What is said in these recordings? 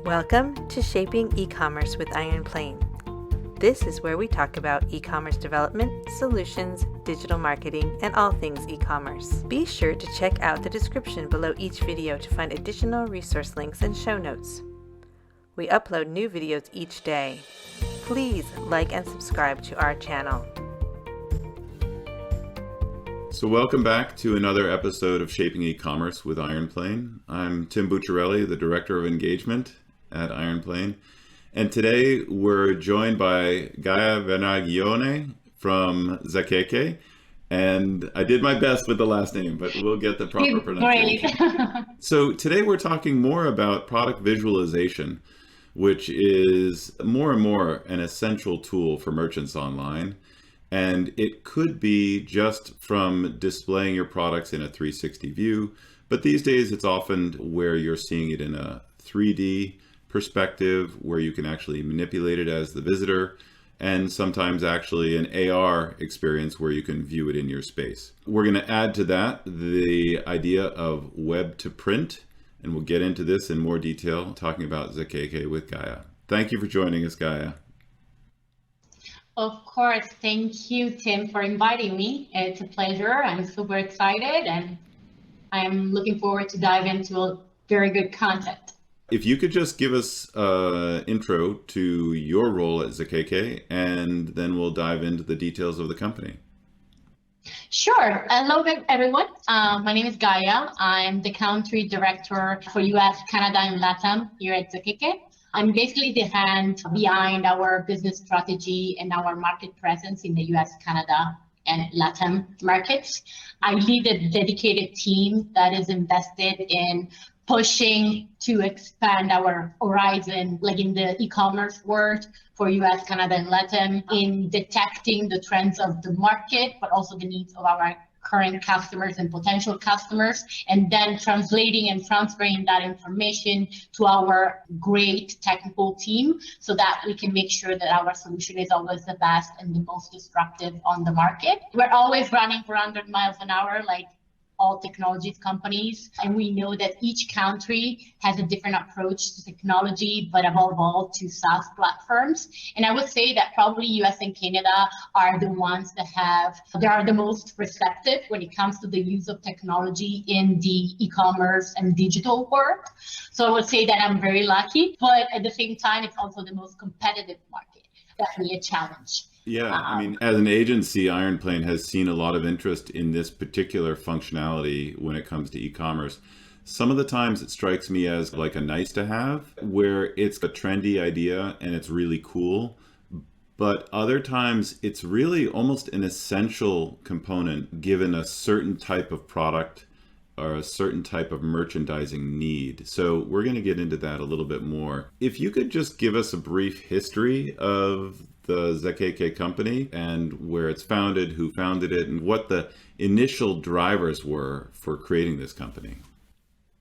Welcome to Shaping E-commerce with Iron Plane. This is where we talk about e-commerce development, solutions, digital marketing, and all things e-commerce. Be sure to check out the description below each video to find additional resource links and show notes. We upload new videos each day. Please like and subscribe to our channel. So welcome back to another episode of Shaping E-commerce with Iron Plane. I'm Tim Bucciarelli, the Director of Engagement at Iron Plane. And today we're joined by Gaia Vernaglione from Zakeke. And I did my best with the last name, but we'll get the proper pronunciation. So today we're talking more about product visualization, which is more and more an essential tool for merchants online. And it could be just from displaying your products in a 360 view, but these days it's often where you're seeing it in a 3D perspective, where you can actually manipulate it as the visitor, and sometimes actually an AR experience where you can view it in your space. We're going to add to that the idea of web to print, and we'll get into this in more detail, talking about Zakeke with Gaia. Thank you for joining us, Gaia. Of course. Thank you, Tim, for inviting me. It's a pleasure. I'm super excited and I'm looking forward to dive into a very good content. If you could just give us an intro to your role at Zakeke, and then we'll dive into the details of the company. Sure. Hello, everyone. My name is Gaia. I'm the country director for US, Canada, and LATAM here at Zakeke. I'm basically the hand behind our business strategy and our market presence in the US, Canada, and LATAM markets. I lead a dedicated team that is invested in pushing to expand our horizon, like in the e-commerce world for US, Canada, and LATAM, in detecting the trends of the market, but also the needs of our current customers and potential customers, and then translating and transferring that information to our great technical team so that we can make sure that our solution is always the best and the most disruptive on the market. We're always running 400 miles an hour, like all technology companies, and we know that each country has a different approach to technology, but above all to SaaS platforms. And I would say that probably US and Canada are the ones that are the most receptive when it comes to the use of technology in the e-commerce and digital world. So I would say that I'm very lucky, but at the same time, it's also the most competitive market. Definitely a challenge. Yeah, I mean, as an agency, Iron Plane has seen a lot of interest in this particular functionality when it comes to e-commerce. Some of the times it strikes me as like a nice to have, where it's a trendy idea and it's really cool. But other times it's really almost an essential component given a certain type of product or a certain type of merchandising need. So we're going to get into that a little bit more. If you could just give us a brief history of the Zakeke company and where it's founded, who founded it, and what the initial drivers were for creating this company.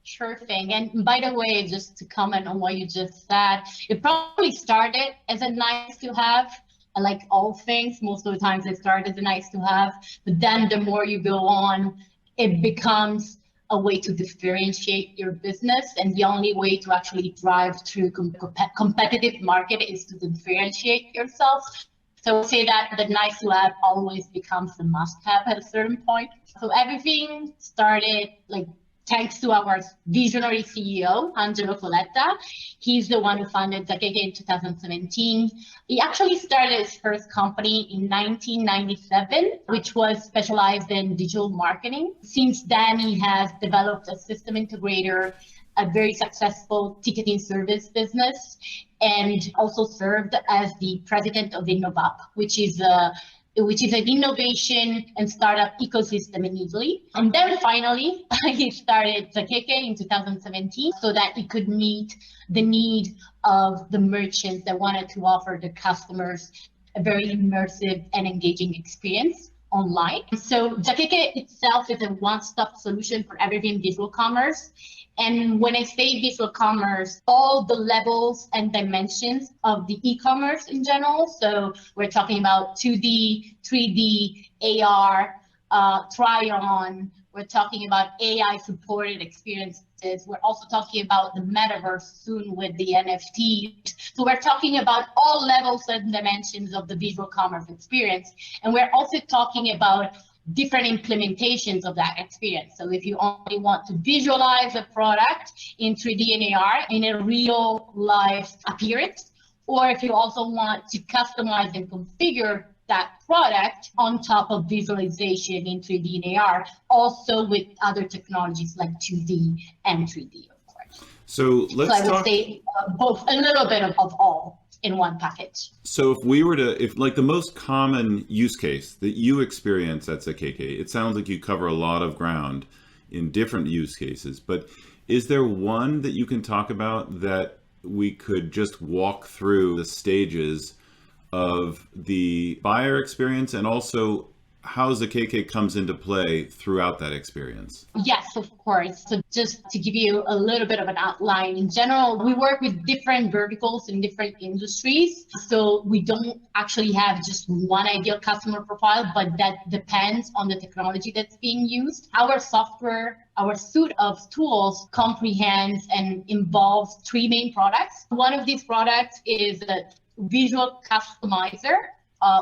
Sure thing. And by the way, just to comment on what you just said, it probably started as a nice to have. Like all things, most of the times it started as a nice to have, but then the more you go on, it becomes a way to differentiate your business, and the only way to actually drive through competitive market is to differentiate yourself. So I would say that the nice to have always becomes the must have at a certain point. So everything started like thanks to our visionary CEO, Angelo Coletta. He's the one who founded Zakeke in 2017. He actually started his first company in 1997, which was specialized in digital marketing. Since then, he has developed a system integrator, a very successful ticketing service business, and also served as the president of Innovap, which is an innovation and startup ecosystem in Italy. And then finally, he started Zakeke in 2017 so that he could meet the need of the merchants that wanted to offer their customers a very immersive and engaging experience online. So Zakeke itself is a one-stop solution for everything digital commerce. And when I say digital commerce, all the levels and dimensions of the e-commerce in general. So we're talking about 2D, 3D, AR, try on, We're talking about AI supported experiences. We're also talking about the metaverse soon with the NFT. So we're talking about all levels and dimensions of the visual commerce experience. And we're also talking about different implementations of that experience. So if you only want to visualize a product in 3D and AR in a real life appearance, or if you also want to customize and configure that product on top of visualization in 3D and AR, also with other technologies like 2D and 3D, of course. So I would say both, a little bit of all in one package. So if like the most common use case that you experience at Zakeke, it sounds like you cover a lot of ground in different use cases, but is there one that you can talk about that we could just walk through the stages of the buyer experience and also how Zakeke comes into play throughout that experience? Yes, of course. So just to give you a little bit of an outline, in general, we work with different verticals in different industries. So we don't actually have just one ideal customer profile, but that depends on the technology that's being used. Our software, our suite of tools comprehends and involves three main products. One of these products is a visual customizer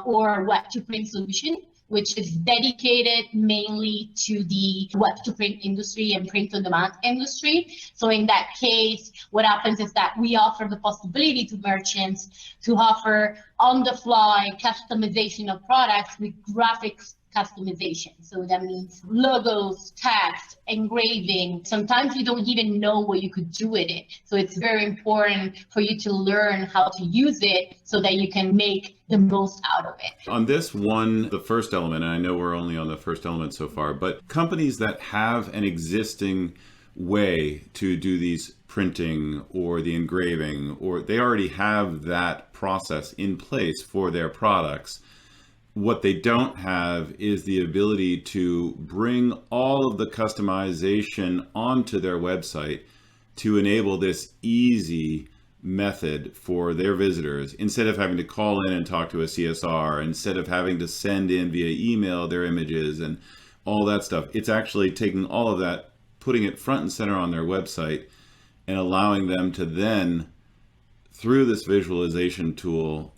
or web to print solution, which is dedicated mainly to the web to print industry and print on demand industry. So in that case, what happens is that we offer the possibility to merchants to offer on the fly customization of products with graphics customization. So that means logos, text, engraving. Sometimes you don't even know what you could do with it. So it's very important for you to learn how to use it so that you can make the most out of it. On this one, the first element, and I know we're only on the first element so far, but companies that have an existing way to do these printing or the engraving, or they already have that process in place for their products. What they don't have is the ability to bring all of the customization onto their website to enable this easy method for their visitors. Instead of having to call in and talk to a CSR, instead of having to send in via email their images and all that stuff, it's actually taking all of that, putting it front and center on their website and allowing them to then, through this visualization tool,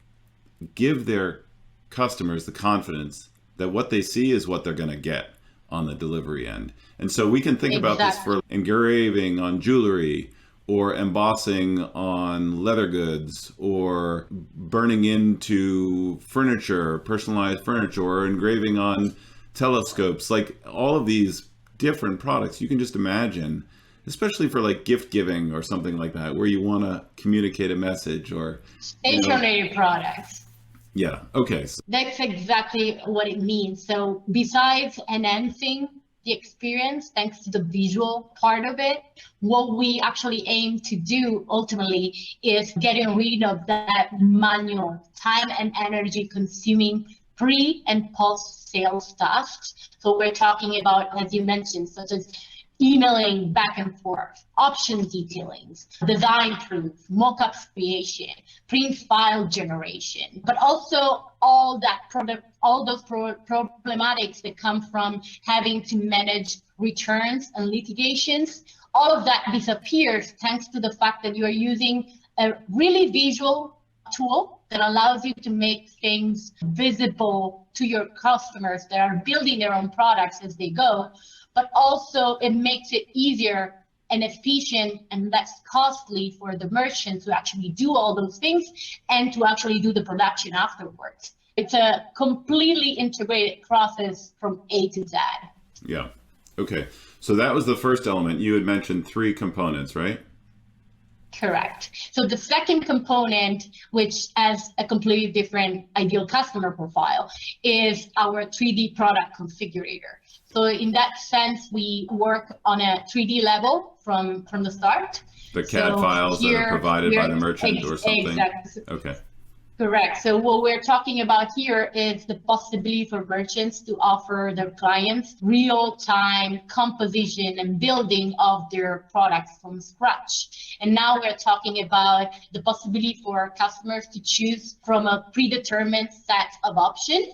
give their customers the confidence that what they see is what they're going to get on the delivery end. And so we can think about this for engraving on jewelry or embossing on leather goods or burning into furniture, personalized furniture, or engraving on telescopes, like all of these different products. You can just imagine, especially for like gift giving or something like that, where you want to communicate a message or stationary products. Yeah. Okay. That's exactly what it means. So besides enhancing the experience, thanks to the visual part of it, what we actually aim to do ultimately is getting rid of that manual time and energy consuming pre and post sales tasks. So we're talking about, as you mentioned, such as emailing back and forth, option detailings, design proof, mockups creation, print file generation, but also all those problematics that come from having to manage returns and litigations. All of that disappears thanks to the fact that you are using a really visual tool that allows you to make things visible to your customers that are building their own products as they go. But also it makes it easier and efficient and less costly for the merchant to actually do all those things and to actually do the production afterwards. It's a completely integrated process from A to Z. Yeah. Okay. So that was the first element. You had mentioned three components, right? Correct. So the second component, which has a completely different ideal customer profile, is our 3D product configurator. So in that sense, we work on a 3D level from the start. The CAD files that are provided by the merchant or something? Exactly. Okay. Correct. So what we're talking about here is the possibility for merchants to offer their clients real-time composition and building of their products from scratch. And now we're talking about the possibility for customers to choose from a predetermined set of options.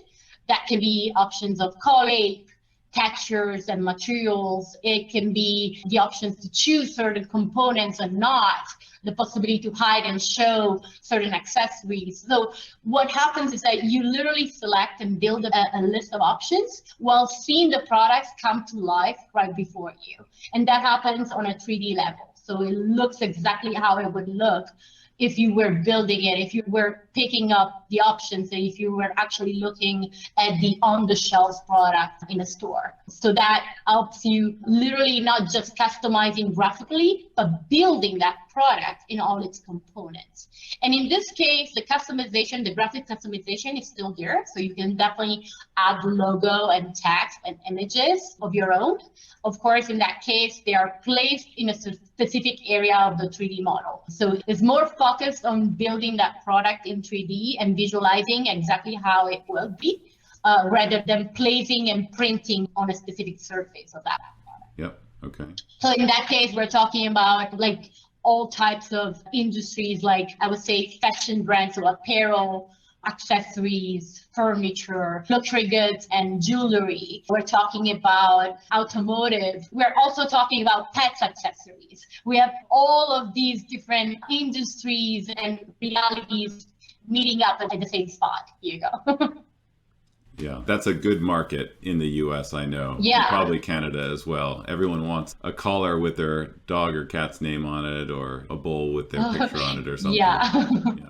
That can be options of collate, textures and materials. It can be the options to choose certain components and not, the possibility to hide and show certain accessories. So what happens is that you literally select and build a list of options while seeing the products come to life right before you. And that happens on a 3D level. So it looks exactly how it would look if you were building it, if you were picking up the options, and if you were actually looking at the on-the-shelf product in a store. So that helps you literally not just customizing graphically, but building that product in all its components. And in this case, the customization, the graphic customization is still there. So you can definitely add the logo and text and images of your own. Of course, in that case, they are placed in a specific area of the 3D model. So it's more focused on building that product in 3D and visualizing exactly how it will be, rather than placing and printing on a specific surface of that product. Yep. Okay. So in that case, we're talking about like all types of industries, like I would say fashion brands, so apparel, accessories, furniture, luxury goods, and jewelry. We're talking about automotive. We're also talking about pets accessories. We have all of these different industries and realities meeting up at the same spot. Here you go. Yeah, that's a good market in the US, I know. Yeah. And probably Canada as well. Everyone wants a collar with their dog or cat's name on it, or a bowl with their picture on it or something. Yeah.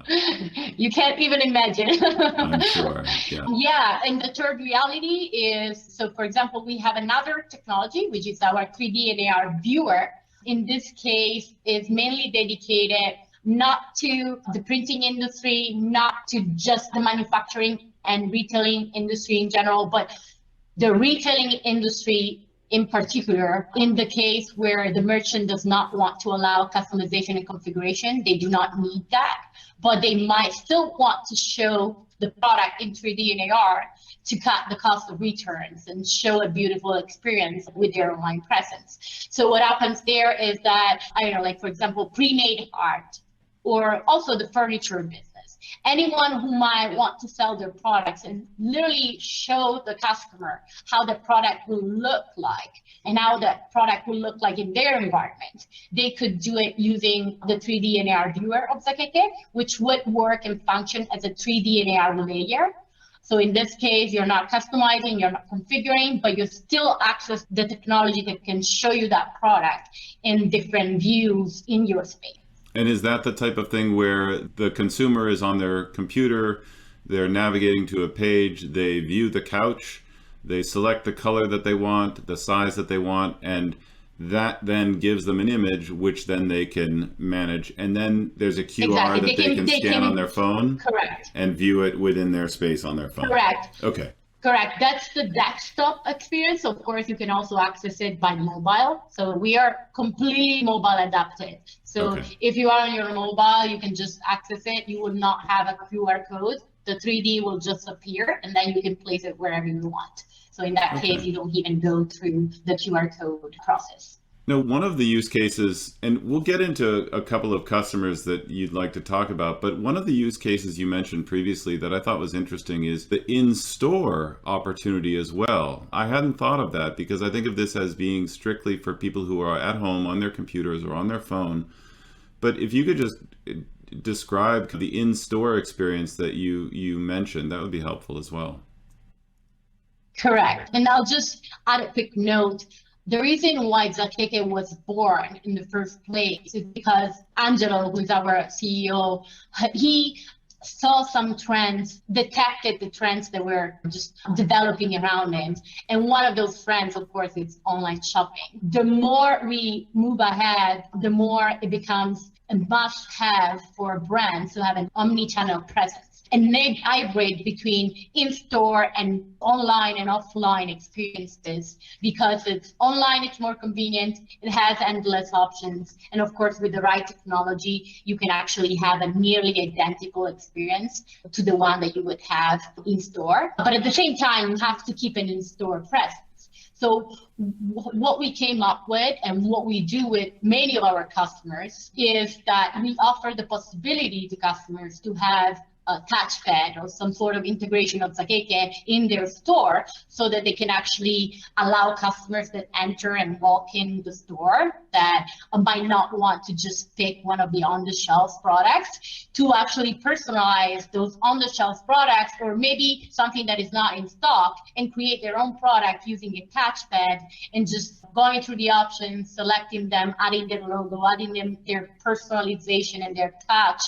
Yeah. You can't even imagine. I'm sure. Yeah. Yeah, and the third reality is, so for example, we have another technology, which is our 3D and AR viewer. In this case, is mainly dedicated not to the printing industry, not to just the manufacturing and retailing industry in general, but the retailing industry in particular. In the case where the merchant does not want to allow customization and configuration, they do not need that, but they might still want to show the product in 3D and AR to cut the cost of returns and show a beautiful experience with their online presence. So what happens there is that, I don't know, like for example, pre-made art, or also the furniture business. Anyone who might want to sell their products and literally show the customer how the product will look like and how that product will look like in their environment, they could do it using the 3D and AR viewer of Zakeke, which would work and function as a 3D and AR layer. So in this case, you're not customizing, you're not configuring, but you still access the technology that can show you that product in different views in your space. And is that the type of thing where the consumer is on their computer, they're navigating to a page, they view the couch, they select the color that they want, the size that they want, and that then gives them an image which then they can manage, and then there's a QR that they can scan on their phone? Correct. And view it within their space on their phone? Correct. Okay. Correct. That's the desktop experience. Of course, you can also access it by mobile. So we are completely mobile adapted. So if you are on your mobile, you can just access it. You will not have a QR code. The 3D will just appear, and then you can place it wherever you want. So in that case, you don't even go through the QR code process. Now, one of the use cases, and we'll get into a couple of customers that you'd like to talk about, but one of the use cases you mentioned previously that I thought was interesting is the in-store opportunity as well. I hadn't thought of that because I think of this as being strictly for people who are at home on their computers or on their phone. But if you could just describe the in-store experience that you mentioned, that would be helpful as well. Correct. And I'll just add a quick note. The reason why Zakeke was born in the first place is because Angelo, who is our CEO, he saw some trends, detected the trends that were just developing around him. And one of those trends, of course, is online shopping. The more we move ahead, the more it becomes a must-have for brands to have an omni-channel presence and make hybrid between in-store and online and offline experiences, because it's online, it's more convenient, it has endless options, and of course with the right technology you can actually have a nearly identical experience to the one that you would have in store, but at the same time you have to keep an in-store presence. So what we came up with and what we do with many of our customers is that we offer the possibility to customers to have a touchpad or some sort of integration of Zakeke in their store so that they can actually allow customers that enter and walk in the store that might not want to just pick one of the on-the-shelf products to actually personalize those on-the-shelf products, or maybe something that is not in stock, and create their own product using a touchpad and just going through the options, selecting them, adding their logo, adding them their personalization and their touch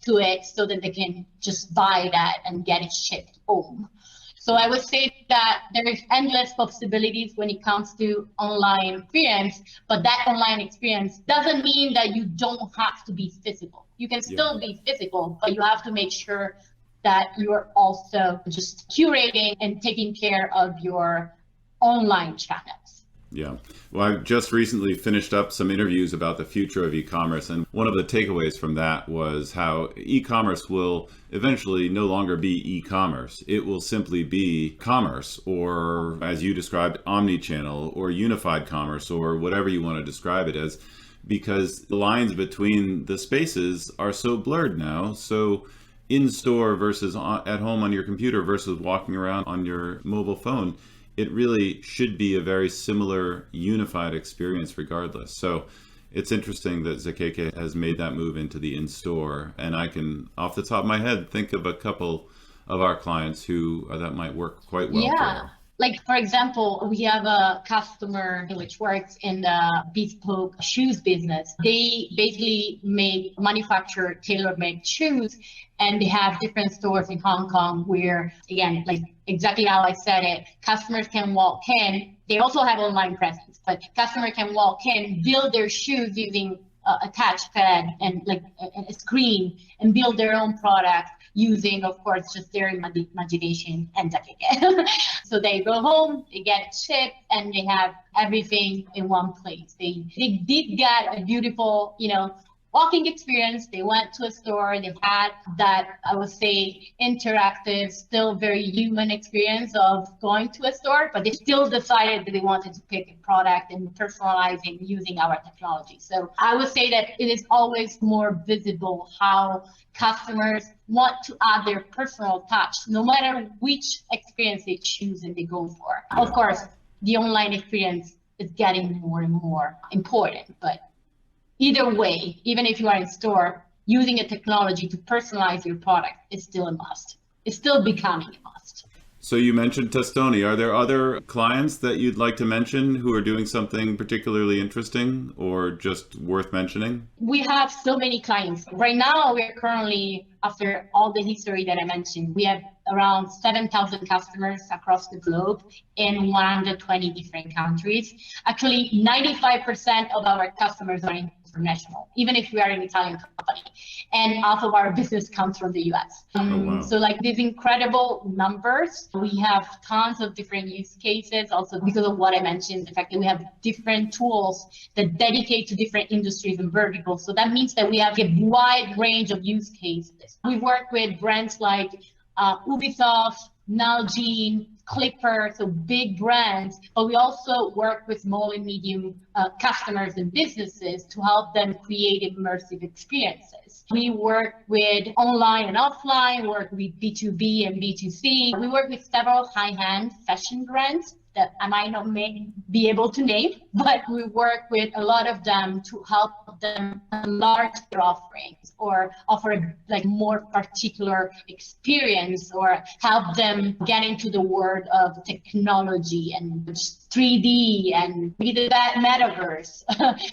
to it so that they can just buy that and get it shipped home. So I would say that there is endless possibilities when it comes to online experience, but that online experience doesn't mean that you don't have to be physical. You can still be physical, but you have to make sure that you're also just curating and taking care of your online channels. Yeah. Well, I've just recently finished up some interviews about the future of e-commerce, and one of the takeaways from that was how e-commerce will eventually no longer be e-commerce. It will simply be commerce, or as you described, omni-channel or unified commerce, or whatever you want to describe it as, because the lines between the spaces are so blurred now. So in-store versus at home on your computer versus walking around on your mobile phone, it really should be a very similar unified experience regardless. So it's interesting that Zakeke has made that move into the in-store. And I can, off the top of my head, think of a couple of our clients who that might work quite well for. Like, for example, we have a customer which works in the bespoke shoes business. They basically manufacture tailor-made shoes, and they have different stores in Hong Kong where, again, like exactly how I said it, customers can walk in. They also have online presence, but customer can walk in, build their shoes using a touchpad and like a screen, and build their own product using, of course, just their imagination and Zakeke. So they go home, they get it shipped, and they have everything in one place. They did get a beautiful, walking experience. They went to a store, they had that, I would say, interactive, still very human experience of going to a store, but they still decided that they wanted to pick a product and personalizing using our technology. So I would say that it is always more visible how customers want to add their personal touch, no matter which experience they choose and they go for. Of course, the online experience is getting more and more important, but either way, even if you are in store, using a technology to personalize your product is still a must. It's still becoming a must. So you mentioned Testoni. Are there other clients that you'd like to mention who are doing something particularly interesting or just worth mentioning? We have so many clients. Right now, we're currently, after all the history that I mentioned, we have around 7,000 customers across the globe in 120 different countries. Actually, 95% of our customers are international, even if we are an Italian company, and half of our business comes from the US. So like these incredible numbers, we have tons of different use cases, also because of what I mentioned, the fact that we have different tools that dedicate to different industries and verticals. So that means that we have a wide range of use cases. We work with brands like Ubisoft, Nalgene, Clipper, so big brands, but we also work with small and medium customers and businesses to help them create immersive experiences. We work with online and offline, work with B2B and B2C. We work with several high-end fashion brands that I might not be able to name, but we work with a lot of them to help them enlarge their offerings or offer like more particular experience or help them get into the world of technology and 3D and maybe that metaverse.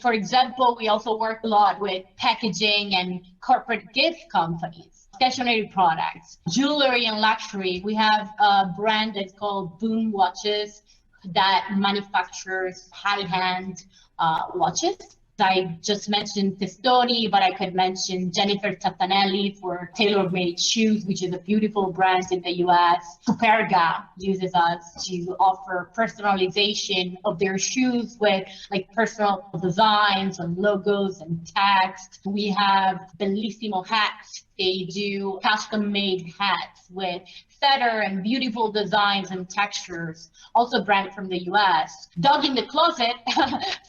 For example, we also work a lot with packaging and corporate gift companies, stationery products, jewelry and luxury. We have a brand that's called Boon Watches that manufactures high-end watches. I just mentioned Testoni, but I could mention Jennifer Tattanelli for tailor-made shoes, which is a beautiful brand in the US. Superga uses us to offer personalization of their shoes with like personal designs and logos and text. We have Bellissimo hats. They do custom-made hats with feather and beautiful designs and textures, also brand from the US. Dog in the Closet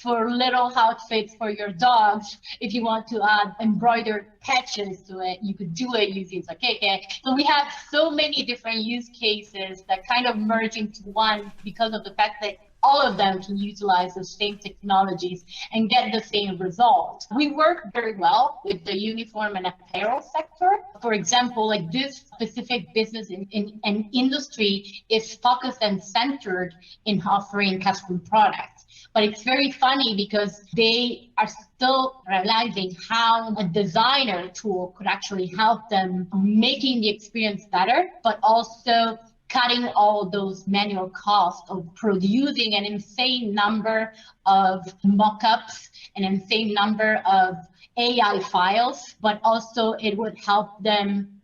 for little outfits for your dogs. If you want to add embroidered patches to it, you could do it using Zakeke. So we have so many different use cases that kind of merge into one because of the fact that all of them can utilize the same technologies and get the same result. We work very well with the uniform and apparel sector. For example, like this specific business in industry is focused and centered in offering custom products. But it's very funny because they are still realizing how a designer tool could actually help them making the experience better, but also cutting all those manual costs of producing an insane number of mock-ups, an insane number of AI files, but also it would help them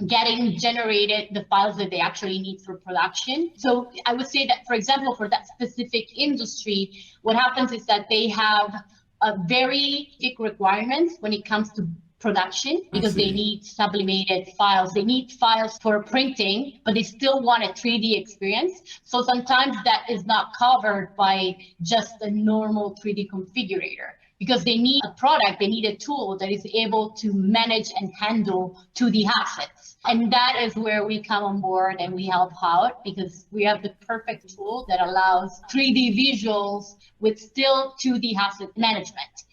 getting generated the files that they actually need for production. So I would say that, for example, for that specific industry, what happens is that they have a very strict requirements when it comes to production because they need sublimated files. They need files for printing, but they still want a 3D experience. So sometimes that is not covered by just a normal 3D configurator because they need a product, they need a tool that is able to manage and handle 2D assets. And that is where we come on board and we help out because we have the perfect tool that allows 3D visuals with still 2D asset management.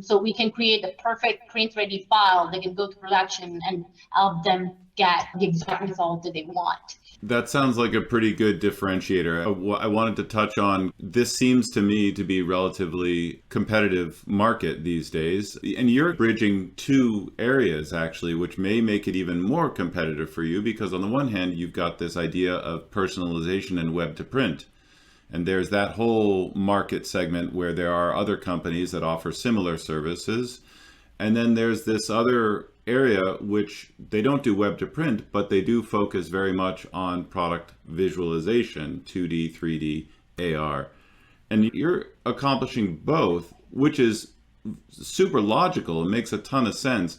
So we can create the perfect print-ready file that can go to production and help them get the exact result that they want. That sounds like a pretty good differentiator. I wanted to touch on, this seems to me to be a relatively competitive market these days. And you're bridging two areas, actually, which may make it even more competitive for you, because on the one hand, you've got this idea of personalization and web to print. And there's that whole market segment where there are other companies that offer similar services. And then there's this other area which they don't do web to print, but they do focus very much on product visualization, 2D, 3D, AR. And you're accomplishing both, which is super logical and makes a ton of sense.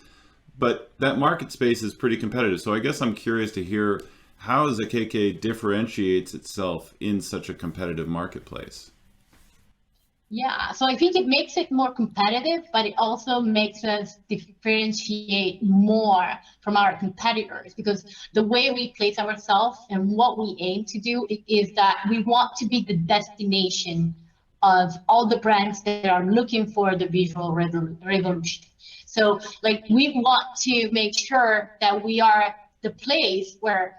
But that market space is pretty competitive. So I guess I'm curious to hear how Zakeke differentiates itself in such a competitive marketplace. Yeah, so I think it makes it more competitive, but it also makes us differentiate more from our competitors because the way we place ourselves and what we aim to do is that we want to be the destination of all the brands that are looking for the visual revolution. So like we want to make sure that we are the place where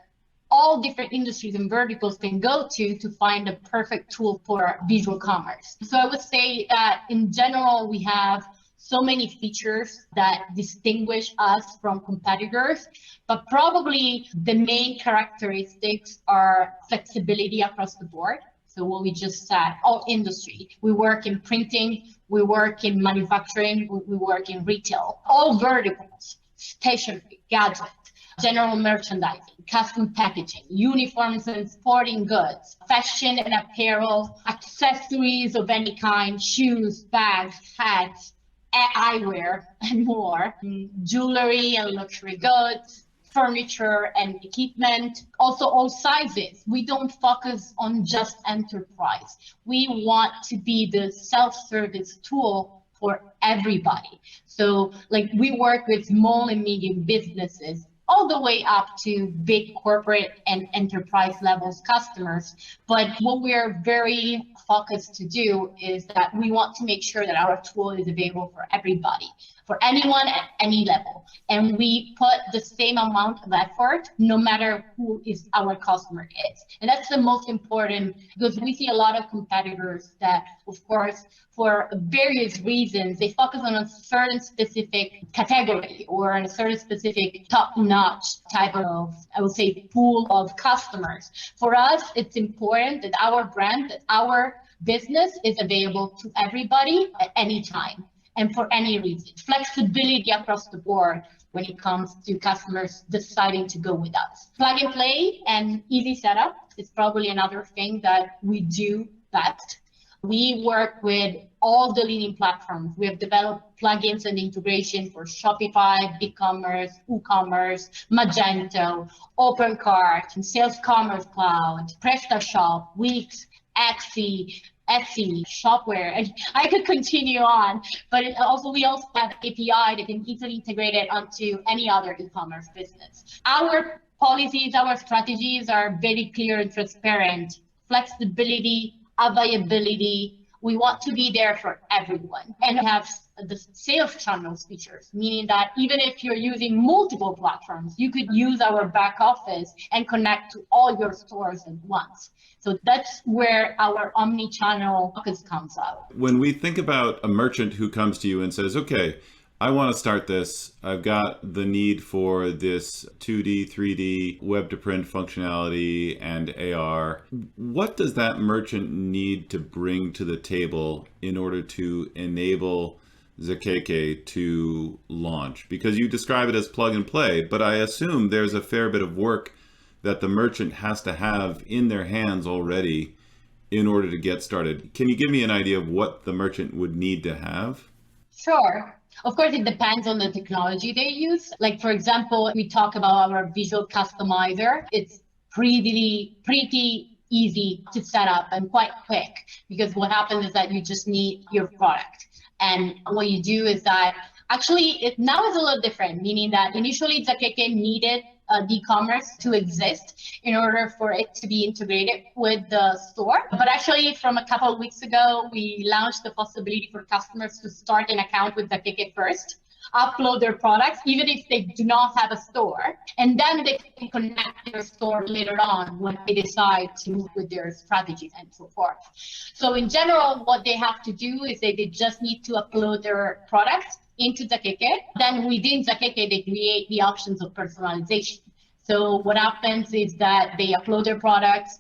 all different industries and verticals can go to find a perfect tool for visual commerce. So I would say that in general, we have so many features that distinguish us from competitors, but probably the main characteristics are flexibility across the board. So what we just said, all industry. We work in printing, we work in manufacturing, we work in retail, all verticals, stationery, gadgets, general merchandising, custom packaging, uniforms and sporting goods, fashion and apparel, accessories of any kind, shoes, bags, hats, eyewear, and more, jewelry and luxury goods, furniture and equipment, also all sizes. We don't focus on just enterprise. We want to be the self-service tool for everybody. So like we work with small and medium businesses all the way up to big corporate and enterprise levels customers. But what we're very focused to do is that we want to make sure that our tool is available for everybody, for anyone at any level. And we put the same amount of effort, no matter who is our customer is. And that's the most important because we see a lot of competitors that, of course, for various reasons, they focus on a certain specific category or on a certain specific top-notch type of, I would say, pool of customers. For us, it's important that our brand, that our business is available to everybody at any time and for any reason. Flexibility across the board when it comes to customers deciding to go with us. Plug and play and easy setup is probably another thing that we do best. We work with all the leading platforms. We have developed plugins and integration for Shopify, BigCommerce, WooCommerce, Magento, OpenCart, Sales Commerce Cloud, PrestaShop, Wix, Etsy, Etsy, shopware, and I could continue on. But we also have API that can easily integrate it onto any other e-commerce business. Our policies, our strategies are very clear and transparent. Flexibility, availability. We want to be there for everyone. And we have the sales channels features, meaning that even if you're using multiple platforms, you could use our back office and connect to all your stores at once. So that's where our omni-channel focus comes out. When we think about a merchant who comes to you and says, okay, I want to start this. I've got the need for this 2D, 3D, web to print functionality and AR. What does that merchant need to bring to the table in order to enable Zakeke to launch? Because you describe it as plug and play, but I assume there's a fair bit of work that the merchant has to have in their hands already in order to get started. Can you give me an idea of what the merchant would need to have? Sure. Of course, it depends on the technology they use. Like, for example, we talk about our visual customizer. It's pretty easy to set up and quite quick, because what happens is that you just need your product. And what you do is that actually now is a little different, meaning that initially Zakeke needed e-commerce to exist in order for it to be integrated with the store. But actually, from a couple of weeks ago, we launched the possibility for customers to start an account with Zakeke first, upload their products, even if they do not have a store, and then they can connect their store later on when they decide to move with their strategies and so forth. So in general, what they have to do is they just need to upload their products into Zakeke. Then within Zakeke, they create the options of personalization. So what happens is that they upload their products,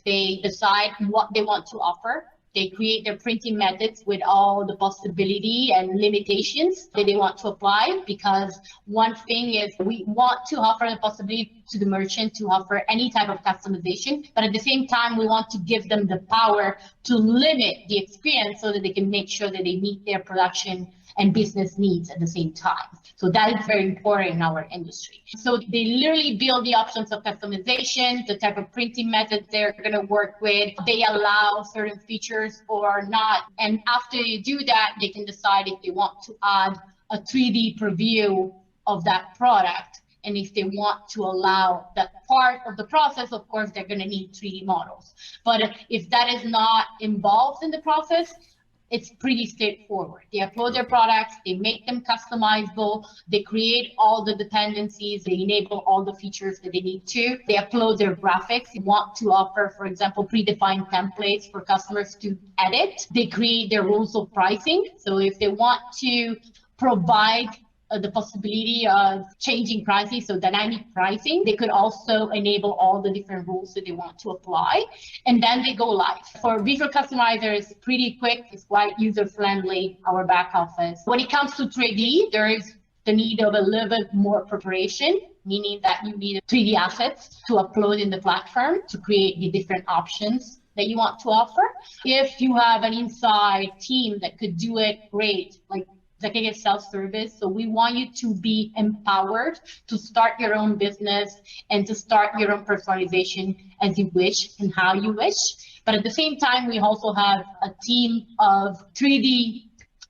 they decide what they want to offer, they create their printing methods with all the possibility and limitations that they want to apply, because one thing is we want to offer the possibility to the merchant to offer any type of customization, but at the same time, we want to give them the power to limit the experience so that they can make sure that they meet their production and business needs at the same time. So that is very important in our industry. So they literally build the options of customization, the type of printing method they're going to work with. They allow certain features or not. And after you do that, they can decide if they want to add a 3D preview of that product. And if they want to allow that part of the process, of course, they're going to need 3D models. But if that is not involved in the process, it's pretty straightforward. They upload their products, they make them customizable, they create all the dependencies, they enable all the features that they need to. They upload their graphics. They want to offer, for example, predefined templates for customers to edit. They create their rules of pricing. So if they want to provide the possibility of changing pricing, so dynamic pricing, they could also enable all the different rules that they want to apply, and then they go live. For visual customizer, it's pretty quick, it's quite user-friendly, our back office. When it comes to 3D, there is the need of a little bit more preparation, meaning that you need 3D assets to upload in the platform to create the different options that you want to offer. If you have an inside team that could do it, great, like Zakeke self-service. So we want you to be empowered to start your own business and to start your own personalization as you wish and how you wish. But at the same time, we also have a team of 3D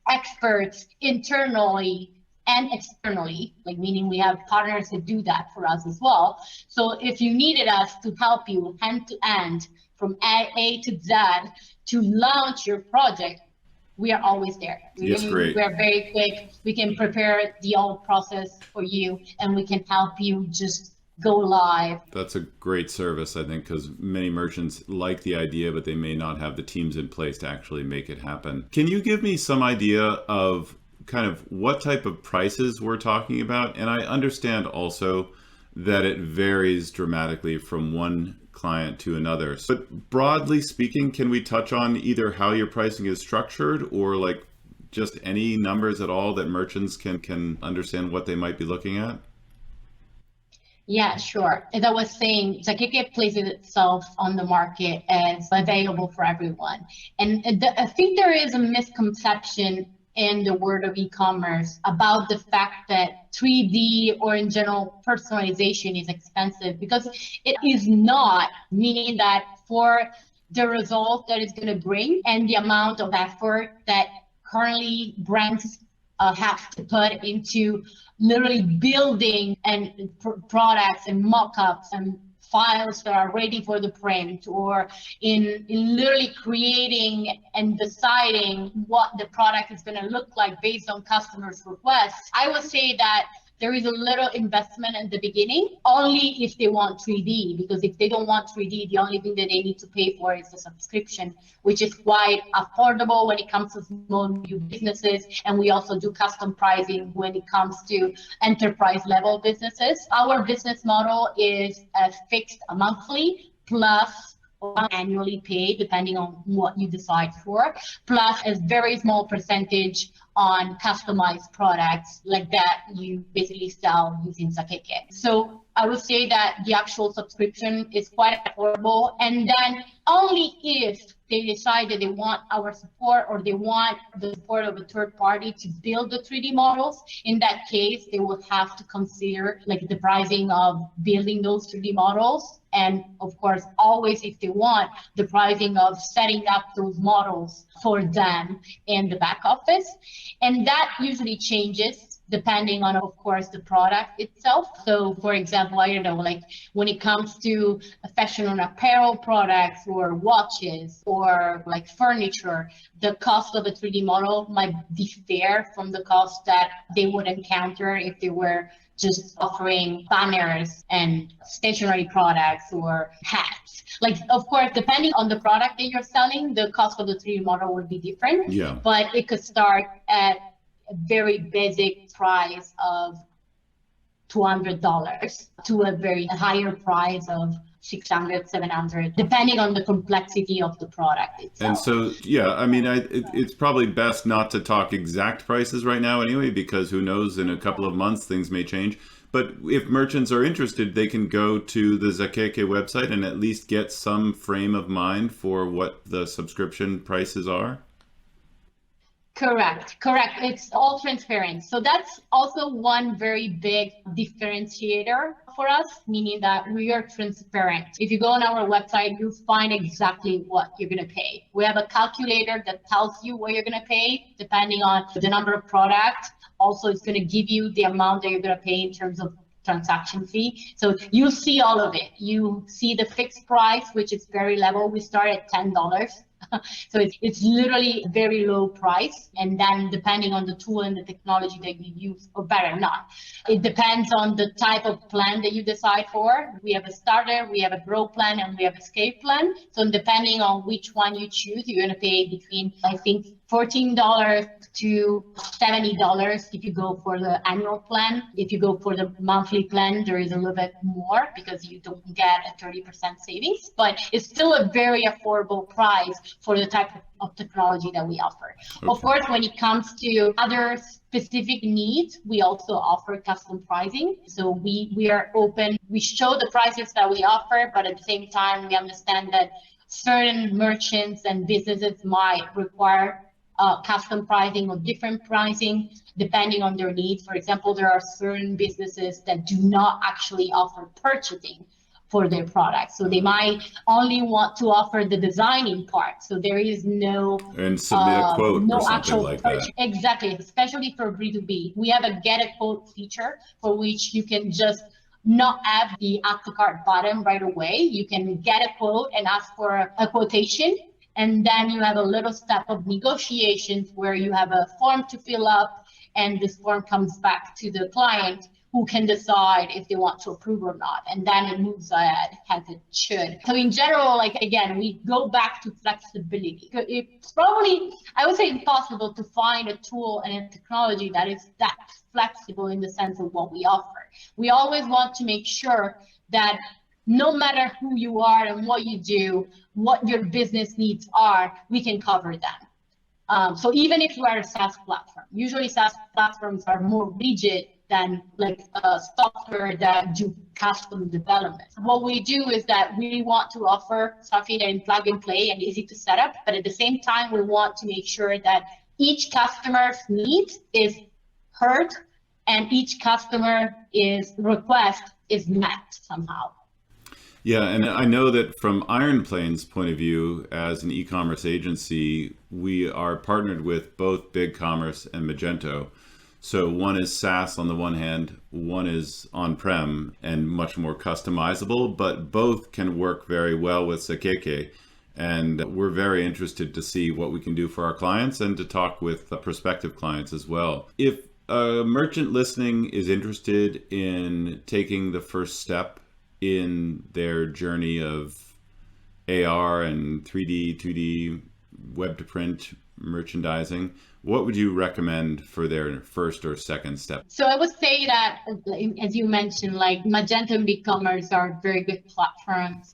experts internally and externally, like meaning we have partners that do that for us as well. So if you needed us to help you end to end from A to Z to launch your project, we are always there. Yes, great. We're very quick. We can prepare the whole process for you, and we can help you just go live. That's a great service, I think, because many merchants like the idea, but they may not have the teams in place to actually make it happen. Can you give me some idea of kind of what type of prices we're talking about? And I understand also that it varies dramatically from one client to another. But broadly speaking, can we touch on either how your pricing is structured or like just any numbers at all that merchants can understand what they might be looking at? Yeah, sure. As I was saying, Zakeke places itself on the market as available for everyone. And I think there is a misconception in the world of e-commerce about the fact that 3D or in general personalization is expensive, because it is not, meaning that for the result that it's going to bring and the amount of effort that currently brands have to put into literally building and products and mock-ups and files that are ready for the print, or in literally creating and deciding what the product is going to look like based on customers' requests. I would say that there is a little investment in the beginning, only if they want 3D, because if they don't want 3D, the only thing that they need to pay for is the subscription, which is quite affordable when it comes to small new businesses. And we also do custom pricing when it comes to enterprise level businesses. Our business model is a fixed monthly plus annually paid, depending on what you decide for, plus a very small percentage on customized products like that you basically sell using Zakeke. So I would say that the actual subscription is quite affordable, and then only if they decide that they want our support or they want the support of a third party to build the 3D models, in that case, they will have to consider like the pricing of building those 3D models. And of course, always if they want, the pricing of setting up those models for them in the back office. And that usually changes depending on, of course, the product itself. So for example, I don't know, like when it comes to fashion and apparel products or watches or like furniture, the cost of a 3D model might differ from the cost that they would encounter if they were just offering banners and stationery products or hats. Like, of course, depending on the product that you're selling, the cost of the 3D model would be different. Yeah. But it could start at a very basic price of $200 to a very higher price of 600, 700, depending on the complexity of the product itself. And so, yeah, I mean, it's probably best not to talk exact prices right now anyway, because who knows, in a couple of months, things may change. But if merchants are interested, they can go to the Zakeke website and at least get some frame of mind for what the subscription prices are. Correct. It's all transparent. So that's also one very big differentiator for us, meaning that we are transparent. If you go on our website, you'll find exactly what you're going to pay. We have a calculator that tells you what you're going to pay depending on the number of products. Also, it's going to give you the amount that you're going to pay in terms of transaction fee. So you see all of it. You see the fixed price, which is very level. We start at $10. So it's literally a very low price. And then depending on the tool and the technology that you use, or better not, it depends on the type of plan that you decide for. We have a starter, we have a grow plan, and we have a scale plan. So depending on which one you choose, you're going to pay between, I think, $14 to $70 if you go for the annual plan. If you go for the monthly plan, there is a little bit more because you don't get a 30% savings, but it's still a very affordable price for the type of technology that we offer. Okay. Of course, when it comes to other specific needs, we also offer custom pricing. So we are open. We show the prices that we offer, but at the same time, we understand that certain merchants and businesses might require custom pricing or different pricing depending on their needs. For example, there are certain businesses that do not actually offer purchasing for their products. So they might only want to offer the designing part. So there is no and submit a quote no or something actual like purchase. that. Exactly, especially for B2B. We have a get a quote feature for which you can just not have the add to cart button right away. You can get a quote and ask for a quotation. And then you have a little step of negotiations where you have a form to fill up, and this form comes back to the client who can decide if they want to approve or not. And then it moves ahead as it should. So in general, like again, we go back to flexibility. It's probably, I would say, impossible to find a tool and a technology that is that flexible in the sense of what we offer. We always want to make sure that no matter who you are and what you do, what your business needs are, we can cover them. So even if you are a SaaS platform, usually SaaS platforms are more rigid than like software that do custom development. What we do is that we want to offer something that is plug and play and easy to set up, but at the same time, we want to make sure that each customer's need is heard and each customer's request is met somehow. Yeah, and I know that from Ironplane's point of view, as an e-commerce agency, we are partnered with both BigCommerce and Magento. So one is SaaS on the one hand, one is on-prem and much more customizable, but both can work very well with Zakeke. And we're very interested to see what we can do for our clients and to talk with prospective clients as well. If a merchant listening is interested in taking the first step in their journey of AR and 3D, 2D, web to print merchandising, what would you recommend for their first or second step? So I would say that, as you mentioned, like Magento and BigCommerce are very good platforms.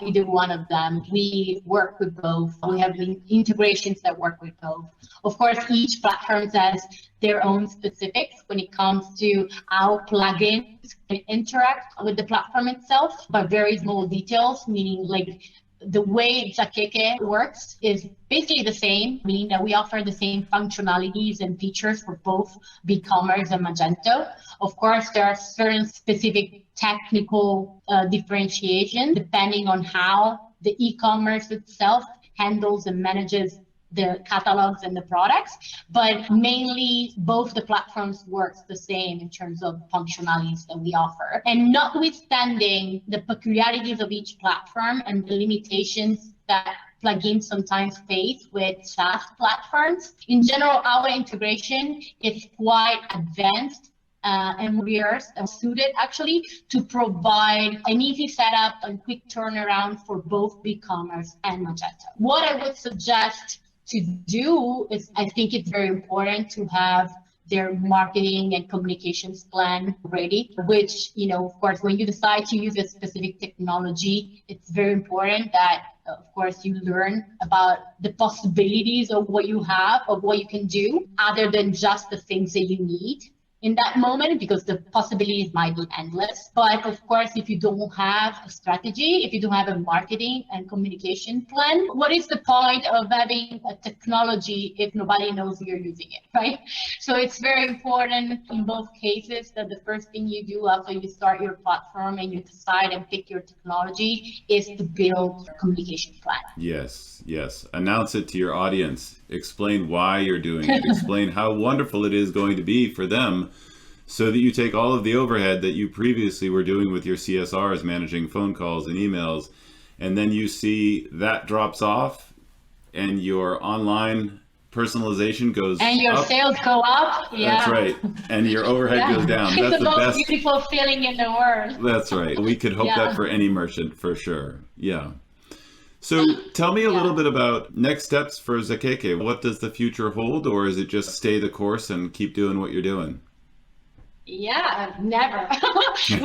Either one of them. We work with both. We have integrations that work with both. Of course, each platform has their own specifics when it comes to how plugins can interact with the platform itself, but very small details, meaning like the way Zakeke works is basically the same, meaning that we offer the same functionalities and features for both BigCommerce and Magento. Of course, there are certain specific technical differentiation depending on how the e-commerce itself handles and manages the catalogs and the products, but mainly both the platforms works the same in terms of functionalities that we offer. And notwithstanding the peculiarities of each platform and the limitations that plugins sometimes face with SaaS platforms, in general, our integration is quite advanced and we are suited actually to provide an easy setup and quick turnaround for both BigCommerce and Magento. What I would suggest to do is, I think it's very important to have their marketing and communications plan ready, which, of course, when you decide to use a specific technology, it's very important that, of course, you learn about the possibilities of what you have, of what you can do, other than just the things that you need in that moment, because the possibilities might be endless. But of course, if you don't have a strategy, if you don't have a marketing and communication plan, what is the point of having a technology if nobody knows you're using it, right? So it's very important in both cases that the first thing you do after you start your platform and you decide and pick your technology is to build a communication plan. Yes. Announce it to your audience. Explain why you're doing it. Explain how wonderful it is going to be for them, so that you take all of the overhead that you previously were doing with your CSRs, managing phone calls and emails, and then you see that drops off and your online personalization goes up. And your sales go up. Yeah. That's right. And your overhead goes down. That's the most beautiful feeling in the world. That's right. We could hope that for any merchant, for sure. Yeah. So tell me a little bit about next steps for Zakeke. What does the future hold, or is it just stay the course and keep doing what you're doing? Yeah, never.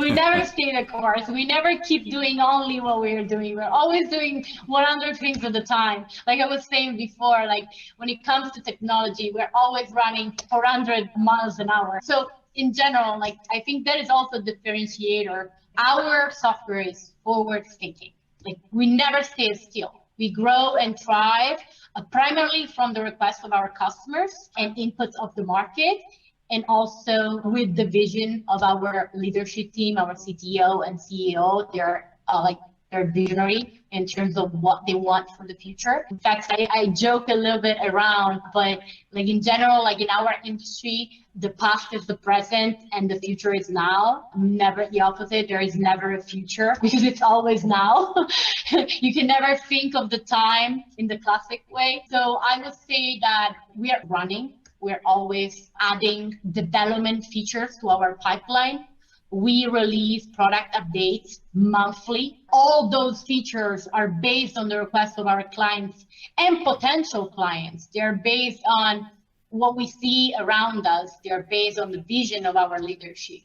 We never stay the course. We never keep doing only what we're doing. We're always doing 100 things at a time. Like I was saying before, like when it comes to technology, we're always running 400 miles an hour. So in general, like I think that is also a differentiator. Our software is forward thinking. Like we never stay still. We grow and thrive primarily from the requests of our customers and inputs of the market, and also with the vision of our leadership team, our CTO and CEO. They're visionary in terms of what they want for the future. In fact, I joke a little bit around, but like in general, like in our industry, the past is the present and the future is now. Never the opposite. There is never a future because it's always now. You can never think of the time in the classic way. So I would say that we are running. We're always adding development features to our pipeline. We release product updates monthly. All those features are based on the requests of our clients and potential clients. They're based on what we see around us. They're based on the vision of our leadership.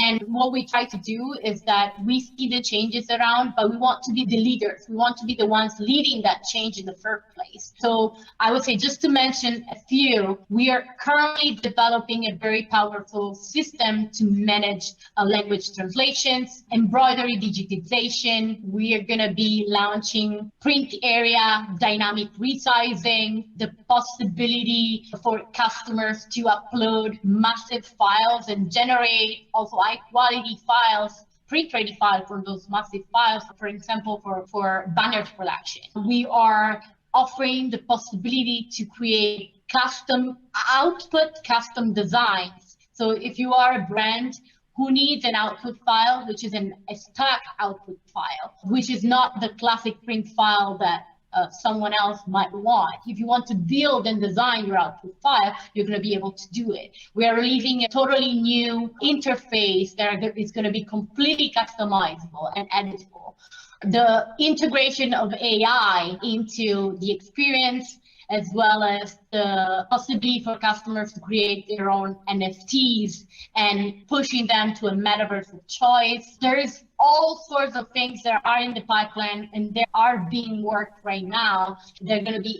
And what we try to do is that we see the changes around, but we want to be the leaders. We want to be the ones leading that change in the first place. So I would say, just to mention a few, we are currently developing a very powerful system to manage language translations, embroidery digitization. We are going to be launching print area, dynamic resizing, the possibility for customers to upload massive files and generate also high quality files print-ready file for those massive files, for example, for banner production. We are offering the possibility to create custom output, custom designs. So if you are a brand who needs an output file, which is a stock output file, which is not the classic print file that someone else might want. If you want to build and design your output file, you're going to be able to do it. We are leaving a totally new interface that is going to be completely customizable and editable. The integration of AI into the experience, as well as the possibility for customers to create their own NFTs and pushing them to a metaverse of choice. There's all sorts of things that are in the pipeline and they are being worked right now. They're going to be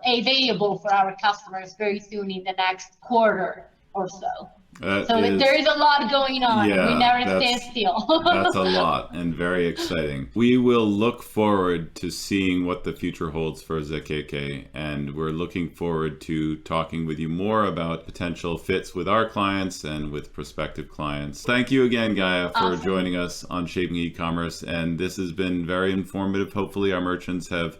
available for our customers very soon in the next quarter or so. There is a lot going on. Yeah, we never stay still. That's a lot and very exciting. We will look forward to seeing what the future holds for Zakeke, and we're looking forward to talking with you more about potential fits with our clients and with prospective clients. Thank you again, Gaia, for joining us on Shaping E-commerce, and this has been very informative. Hopefully our merchants have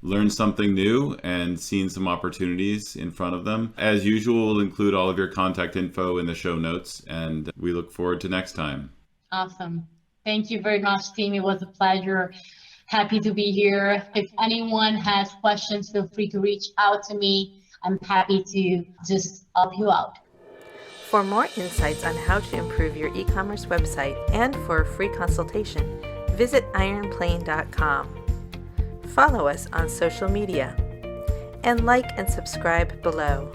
learned something new and seen some opportunities in front of them. As usual, we'll include all of your contact info in the show notes, and we look forward to next time. Awesome. Thank you very much, team. It was a pleasure. Happy to be here. If anyone has questions, feel free to reach out to me. I'm happy to just help you out. For more insights on how to improve your e-commerce website and for a free consultation, visit ironplane.com. Follow us on social media and like and subscribe below.